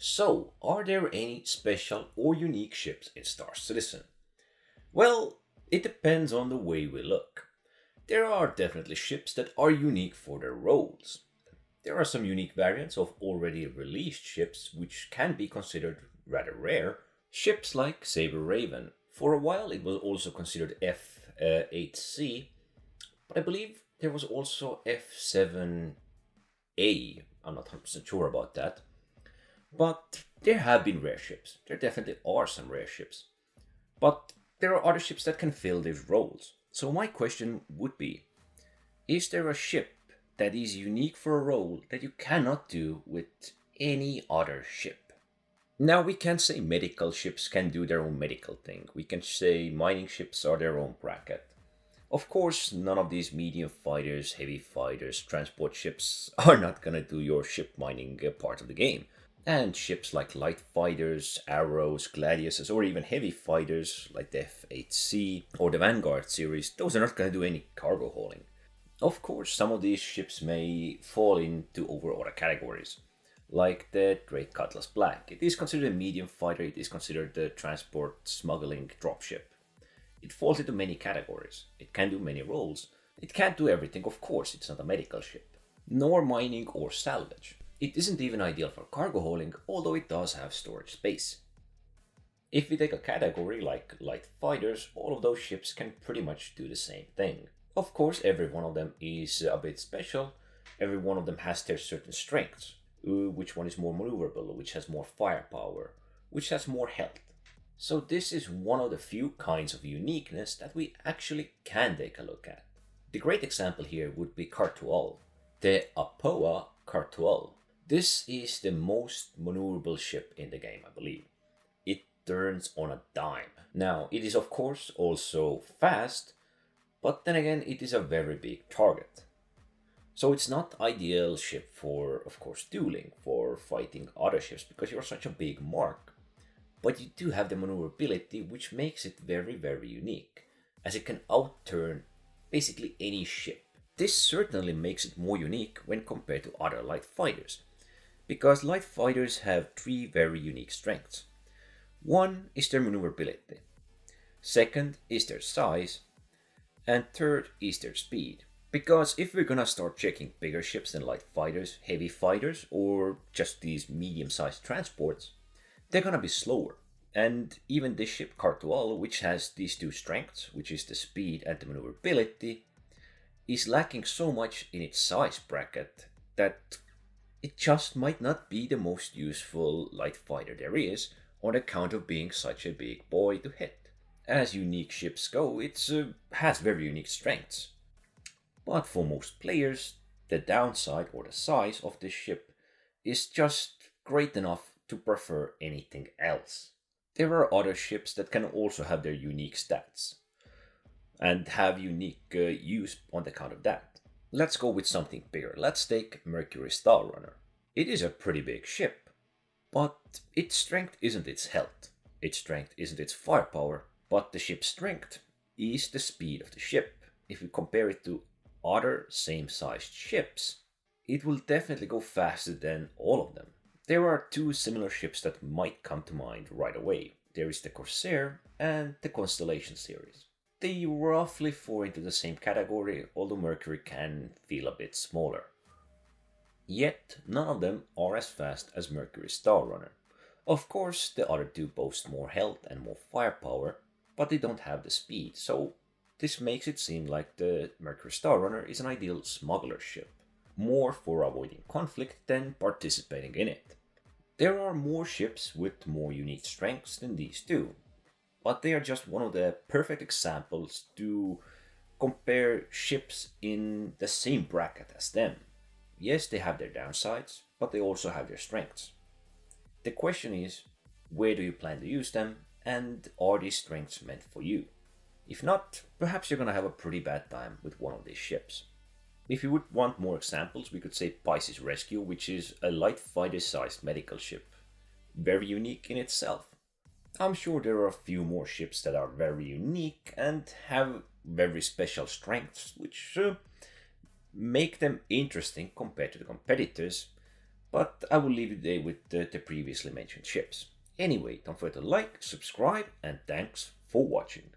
So, are there any special or unique ships in Star Citizen? Well, it depends on the way we look. There are definitely ships that are unique for their roles. There are some unique variants of already released ships which can be considered rather rare. Ships like Saber Raven. For a while it was also considered F8C, but I believe there was also F7A. I'm not 100% sure about that. But there have been rare ships. There definitely are some rare ships. But there are other ships that can fill these roles. So my question would be, is there a ship that is unique for a role that you cannot do with any other ship? Now we can say medical ships can do their own medical thing. We can say mining ships are their own bracket. Of course, none of these medium fighters, heavy fighters, transport ships are not gonna do your ship mining part of the game. And ships like light fighters, arrows, gladiuses, or even heavy fighters like the F8C or the Vanguard series, those are not gonna do any cargo hauling. Of course, some of these ships may fall into over other categories, like the Great Cutlass Black. It is considered a medium fighter, it is considered a transport smuggling dropship. It falls into many categories. It can do many roles. It can't do everything, of course, it's not a medical ship. Nor mining or salvage. It isn't even ideal for cargo hauling, although it does have storage space. If we take a category like light fighters, all of those ships can pretty much do the same thing. Of course, every one of them is a bit special. Every one of them has their certain strengths. Which one is more maneuverable, which has more firepower, which has more health. So this is one of the few kinds of uniqueness that we actually can take a look at. The great example here would be Karthual, the Apoa Karthual. This is the most maneuverable ship in the game, I believe. It turns on a dime. Now, it is of course also fast, but then again, it is a very big target. So it's not ideal ship for, of course, dueling, for fighting other ships, because you're such a big mark. But you do have the maneuverability, which makes it very, very unique, as it can outturn basically any ship. This certainly makes it more unique when compared to other light fighters, because light fighters have three very unique strengths. One is their maneuverability, second is their size, and third is their speed. Because if we're gonna start checking bigger ships than light fighters, heavy fighters, or just these medium-sized transports, they're gonna be slower. And even this ship, Karthual, which has these two strengths, which is the speed and the maneuverability, is lacking so much in its size bracket that it just might not be the most useful light fighter there is on account of being such a big boy to hit. As unique ships go, it has very unique strengths. But for most players, the downside or the size of this ship is just great enough to prefer anything else. There are other ships that can also have their unique stats and have unique use on account of that. Let's go with something bigger. Let's take Mercury Star Runner. It is a pretty big ship, but its strength isn't its health. Its strength isn't its firepower, but the ship's strength is the speed of the ship. If we compare it to other same-sized ships, it will definitely go faster than all of them. There are two similar ships that might come to mind right away. There is the Corsair and the Constellation series. They roughly fall into the same category, although Mercury can feel a bit smaller. Yet, none of them are as fast as Mercury Star Runner. Of course, the other two boast more health and more firepower, but they don't have the speed, so this makes it seem like the Mercury Star Runner is an ideal smuggler ship, more for avoiding conflict than participating in it. There are more ships with more unique strengths than these two, but they are just one of the perfect examples to compare ships in the same bracket as them. Yes, they have their downsides, but they also have their strengths. The question is, where do you plan to use them, and are these strengths meant for you? If not, perhaps you're gonna have a pretty bad time with one of these ships. If you would want more examples, we could say Pisces Rescue, which is a light fighter-sized medical ship. Very unique in itself. I'm sure there are a few more ships that are very unique and have very special strengths, which make them interesting compared to the competitors, but I will leave you today with the previously mentioned ships. Anyway, don't forget to like, subscribe, and thanks for watching.